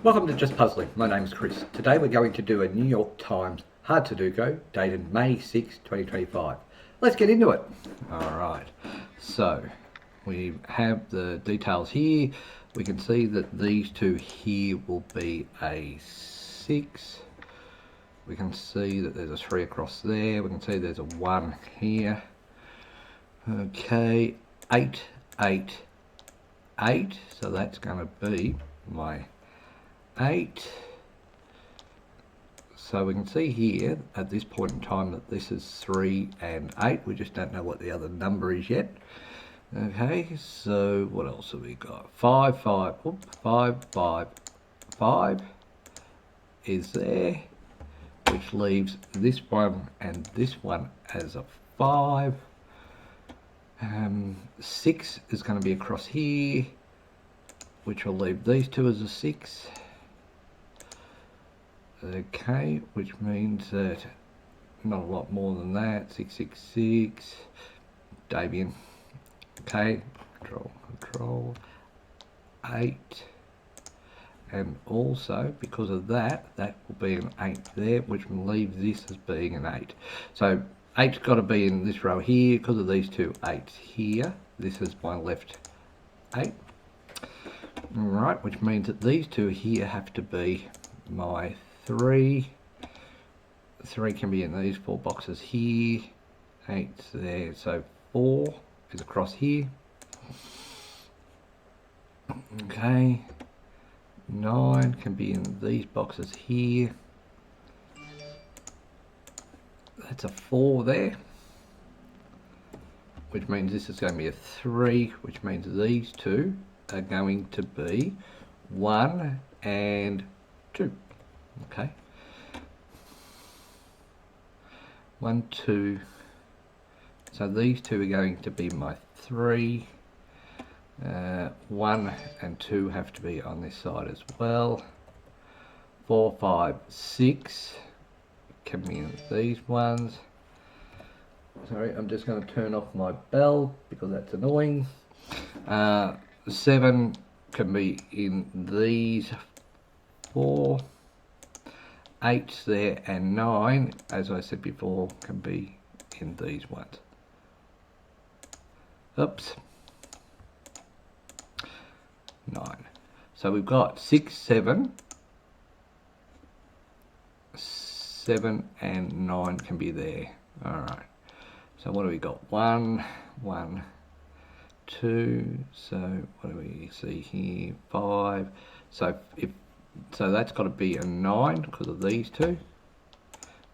Welcome to Just Puzzling. My name's Chris. Today we're going to do a New York Times hard Sudoku dated May 6, 2025. Let's get into it. Alright, so we have the details here. We can see that these two here will be a 6. We can see that there's a 3 across there. We can see there's a 1 here. Okay, 8, 8, 8. So that's going to be my 8. So we can see here at this point in time that this is 3 and 8. We just don't know what the other number is yet. Okay, so what else have we got? 5, 5, 5, 5, 5 is there, which leaves this one and this one as a 5. 6 is going to be across here, which will leave these two as a 6. Okay, which means that not a lot more than that. 666. Davian. Okay, control 8. And also, because of that, that will be an 8 there, which will leave this as being an 8. So 8's got to be in this row here because of these two 8s here. This is my left 8. Right, which means that these two here have to be my 3. 3 can be in these 4 boxes here. 8's there, so 4 is across here. Okay. 9 can be in these boxes here. That's a 4 there, which means this is going to be a 3, which means these two are going to be 1 and 2. Okay, 1, 2. So these two are going to be my 3. 1 and 2 have to be on this side as well. 4, 5, 6 can be in these ones. Sorry, I'm just going to turn off my bell because that's annoying. 7 can be in these 4. 8's there, and 9, as I said before, can be in these ones. Oops. 9. So we've got 6, 7. 7 and 9 can be there. Alright. So what do we got? 1, 1, 2. So what do we see here? 5. So that's got to be a 9 because of these two,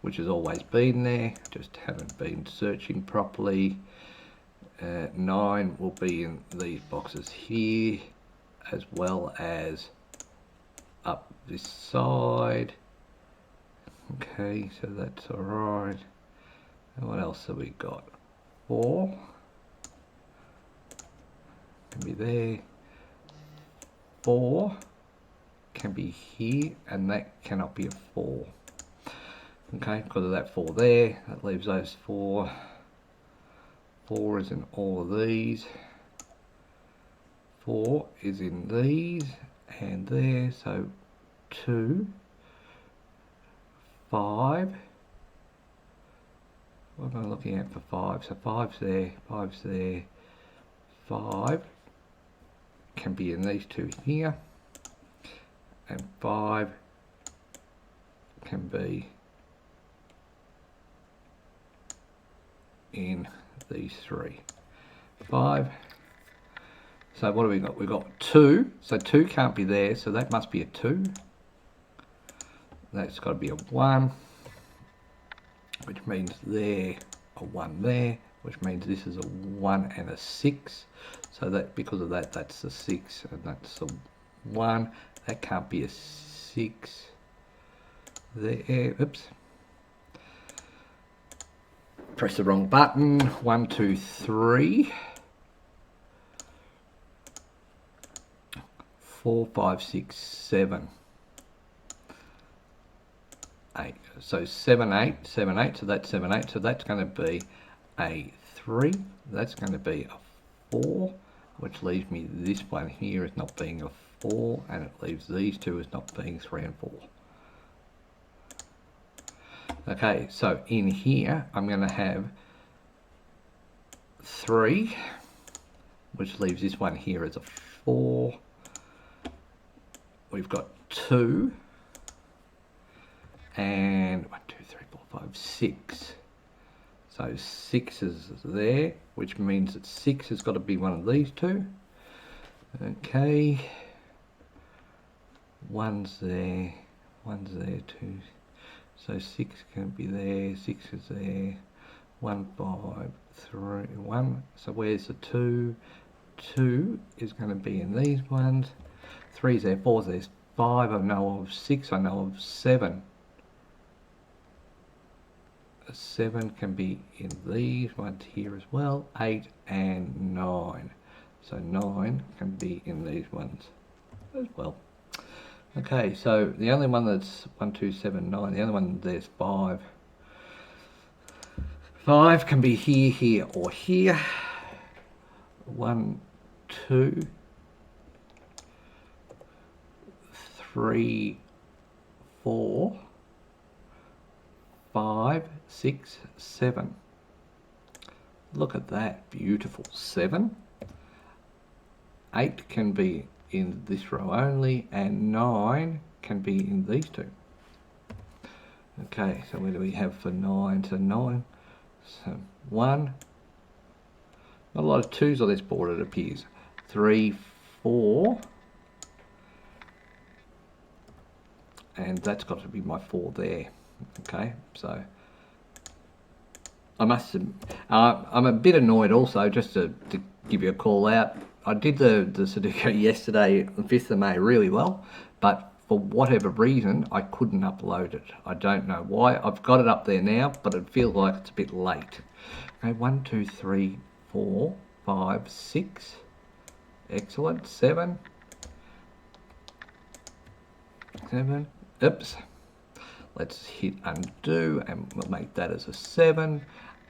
which has always been there, just haven't been searching properly. 9 will be in these boxes here, as well as up this side. Okay, so that's alright. And what else have we got? 4 can be there. 4 can be here, and that cannot be a 4. Okay, because of that 4 there, that leaves those 4. 4 is in all of these. 4 is in these and there, so 2, 5. What am I looking at for 5? So 5's there, 5's there. 5 can be in these two here, and 5 can be in these 3. 5. So what do we got? We've got 2. So 2 can't be there, so that must be a 2. That's got to be a 1, which means there, a 1 there, which means this is a 1 and a 6. So that, because of that, that's a 6, and that's a 1. That can't be a 6 there. Oops. Press the wrong button. 1, 2, 3. 4, 5, 6, 7. 8. So 7, 8, 7, 8. So that's 7, 8. So that's going to be a 3. That's going to be a 4, which leaves me this one here as not being a 4, and it leaves these two as not being 3 and 4. Okay, so in here I'm going to have 3, which leaves this one here as a 4. We've got 2, and 1, 2, 3, 4, 5, 6. So 6 is there, which means that 6 has got to be one of these two. Okay, 1's there, 1's there too. So 6 can be there, 6 is there, 1, 5, 3, 1. So where's the 2? 2 is going to be in these ones. 3's there, 4's there, 5 I know of, 6 I know of, 7. 7 can be in these ones here as well, 8 and 9. So 9 can be in these ones as well. Okay, so the only one that's 1, 2, 7, 9, the only one there's 5. 5 can be here, here, or here. 1, 2, 3, 4, 5, 6, 7. Look at that, beautiful. 7. 8 can be in this row only, and 9 can be in these two. Okay, so where do we have for 9? So 9, so 1. Not a lot of 2s on this board, it appears. 3, 4. And that's got to be my 4 there. Okay, so I must I'm a bit annoyed also, just to give you a call out. I did the Sudoku yesterday, the 5th of May, really well, but for whatever reason I couldn't upload it. I don't know why. I've got it up there now, but it feels like it's a bit late. Okay, 1, 2, 3, 4, 5, 6. Excellent. 7. 7. Oops. Let's hit undo and we'll make that as a 7,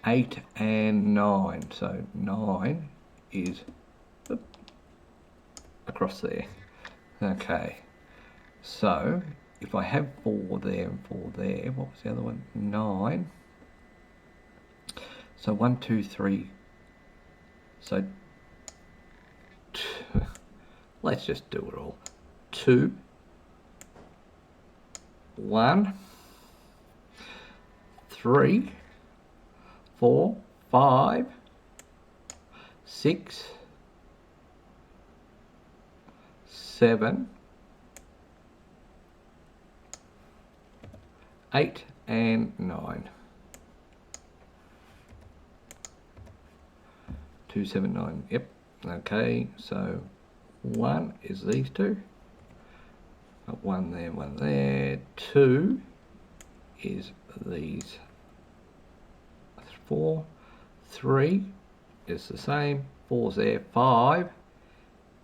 8 and 9. So 9 is across there. Okay. So if I have 4 there and 4 there, what was the other one? 9. So 1, 2, 3. So let's just do it all. 2, 1, 3, 4, 5, 6, 7, 8 and 9. 2, 7, 9. Yep. Okay, so 1 is these two. Got 1 there, 1 there. 2 is these 4. 3 is the same. 4's there. 5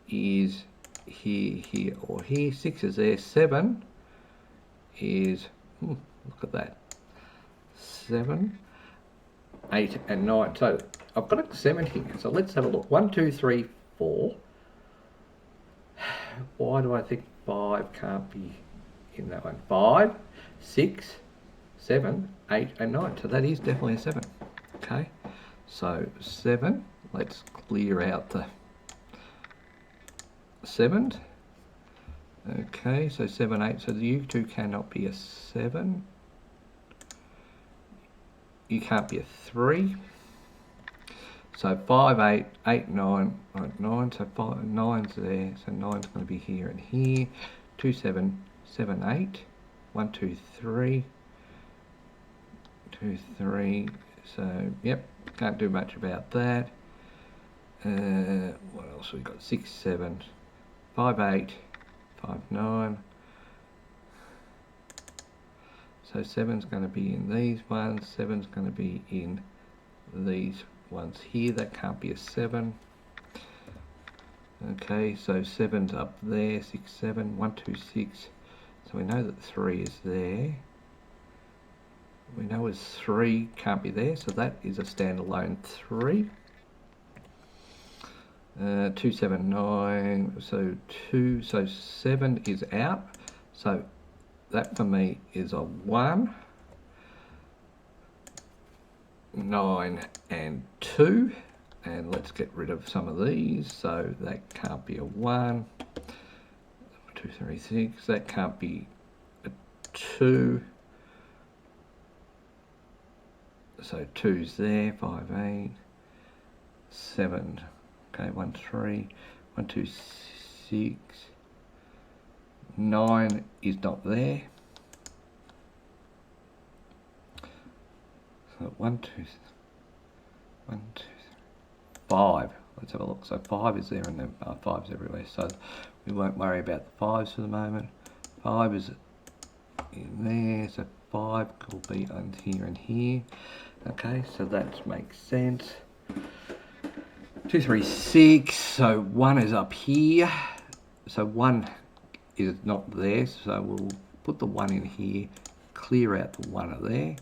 is here, here, or here. 6 is there. 7 is, look at that. 7, 8 and 9. So I've got a 7 here. So let's have a look. 1, 2, 3, 4. Why do I think 5 can't be in that one? 5, 6, 7, 8 and 9. So that is definitely a 7. Okay, so 7. Let's clear out the 7s. Okay, so 7, 8. So you two cannot be a 7. You can't be a 3. So 5, 8, 8, 9, 9, so 5, 9's there, so 9's going to be here and here. 2, 7, 7, 8, 1, 2, 3, 2, 3, so yep, can't do much about that. What else we got? 6, 7, 5, 8, 5, 9. So 7's going to be in these ones, 7's going to be in these ones here. That can't be a 7. Okay, so 7's up there, 6, 7, 1, 2, 6. So we know that 3 is there. We know it's 3 can't be there, so that is a standalone 3. 279, so 2, so 7 is out, so that for me is a 1, 9 and 2, and let's get rid of some of these, so that can't be a 1, 2, 3, 6, that can't be a 2, so 2's there, 5, 8, 7, okay, 1, 3, 1, 2, 6, 9 is not there. So 1, 2, 1, 2, 5. Let's have a look. So 5 is there and then 5's everywhere. So we won't worry about the 5's for the moment. 5 is in there. So 5 will be on here and here. Okay, so that makes sense. 2, 3, 6. So 1 is up here. So 1 is not there. So we'll put the 1 in here. Clear out the 1 there.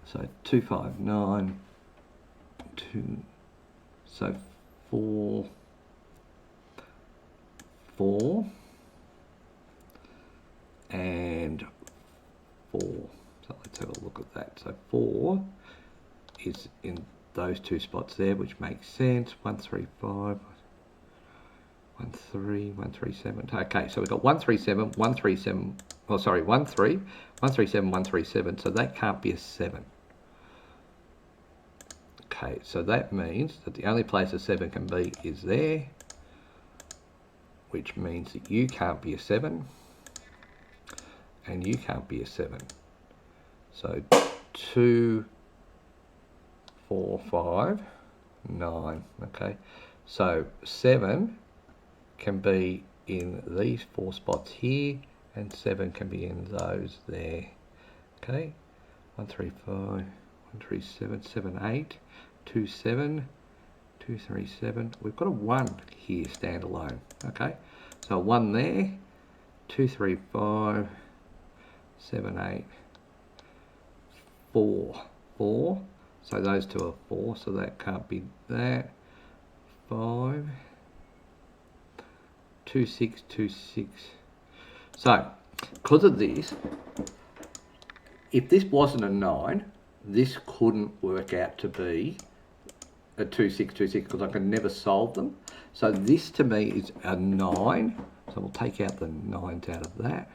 So 2, 5, 9, 2, so 4, 4, and 4. So let's have a look at that. So 4 is in those two spots there, which makes sense. 1, 3, 5, 1, 3, 1, 3, 7. Okay, so we've got 1, 3, 7, 1, 3, 7. Oh, sorry, 1, 3, 1, 3, 7, 1, 3, 7. So that can't be a 7. Okay, so that means that the only place a 7 can be is there, which means that you can't be a 7, and you can't be a 7. So 2, 4, 5, 9, okay. So 7 can be in these 4 spots here, and 7 can be in those there, okay. 1, 3, 5, 1, 3, 7, 7, 8. 2, 7, 2, 3, 7. We've got a 1 here standalone. Okay, so 1 there, 2, 3, 5, 7, 8, 4, 4. So those two are 4, so that can't be that. 5, 2, 6, 2, 6. So because of this, if this wasn't a 9, this couldn't work out to be a 2, 6, 2, 6 because I can never solve them. So this to me is a 9. So we'll take out the 9s out of that.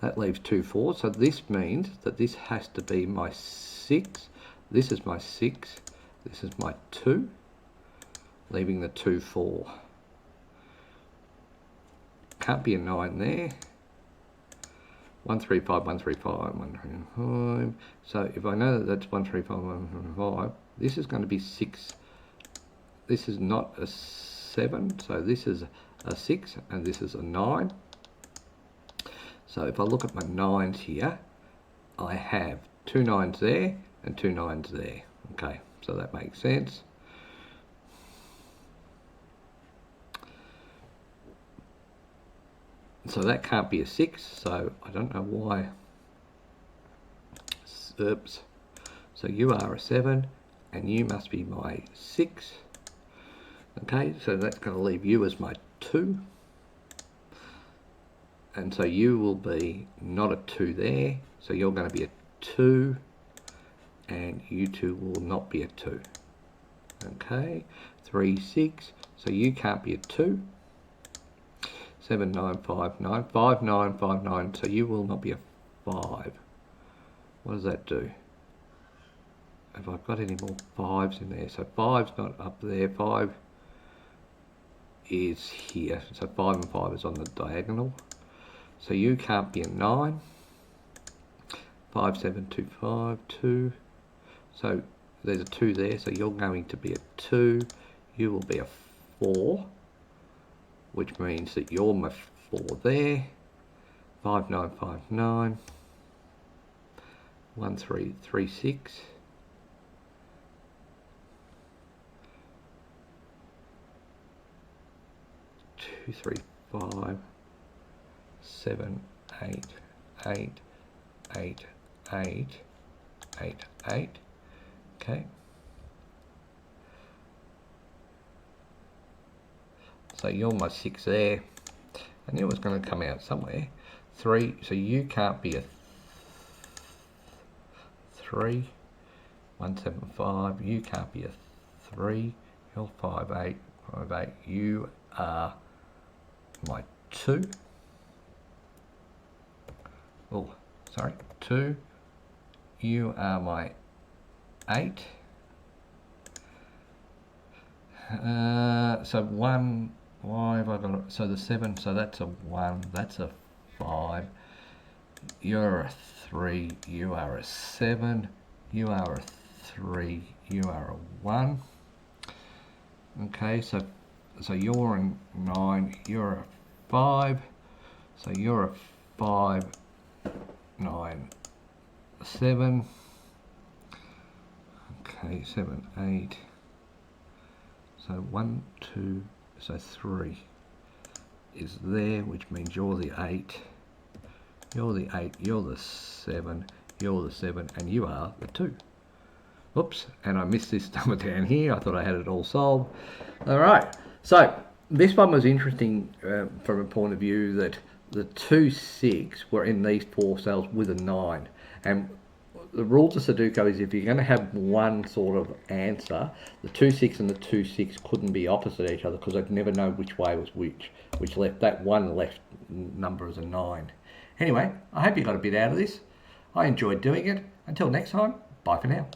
That leaves 2, 4. So this means that this has to be my 6. This is my 6. This is my 2. Leaving the 2, 4. Can't be a 9 there. 1, 3, 5, 1, 3, 5, 1, 3, 5. So if I know that that's 1, 3, 5, 1, 3, 5, this is going to be 6. This is not a 7, so this is a 6, and this is a 9. So if I look at my 9s here, I have 2 9s there and 2 9s there. Okay, so that makes sense. So that can't be a 6, so I don't know why. Oops. So you are a 7, and you must be my 6. Okay, so that's going to leave you as my 2. And so you will be not a 2 there, so you're going to be a 2, and you 2 will not be a 2. Okay, 3, 6, so you can't be a 2. 7, 9, 5, 9, 5, 9, 5, 9, so you will not be a 5. What does that do? Have I got any more 5s in there? So 5's not up there, 5 is here. So 5 and 5 is on the diagonal. So you can't be a 9. 5, 7, 2, 5, 2. So there's a 2 there, so you're going to be a 2. You will be a 4, which means that you're my 4 there. 5, 9, 5, 9. 1, 3, 3, 6. 2, 3, 5, 7, 8, 8, 8, 8, 8, 8. Okay. So you're my 6 there. I knew it was going to come out somewhere. 3, so you can't be a 3. 175, you can't be a 3. You're 58, 58. You are my 2. Oh, sorry, 2. You are my 8. So 1, why have I got it? So the 7, so that's a 1, that's a 5. You're a 3, you are a 7, you are a 3, you are a 1. Okay, so you're a 9, you're a 5, so you're a 5, 9, 7. Okay, 7, 8. So 1, 2, so 3 is there, which means you're the 8. You're the 8, you're the 7, you're the 7, and you are the 2. Oops, and I missed this number down here. I thought I had it all solved. All right, so this one was interesting from a point of view that the 2, 6 were in these 4 cells with a 9. And the rule to Sudoku is if you're going to have one sort of answer, the 2, 6 and the 2, 6 couldn't be opposite each other because I'd never know which way was which left that one left number as a 9. Anyway, I hope you got a bit out of this. I enjoyed doing it. Until next time, bye for now.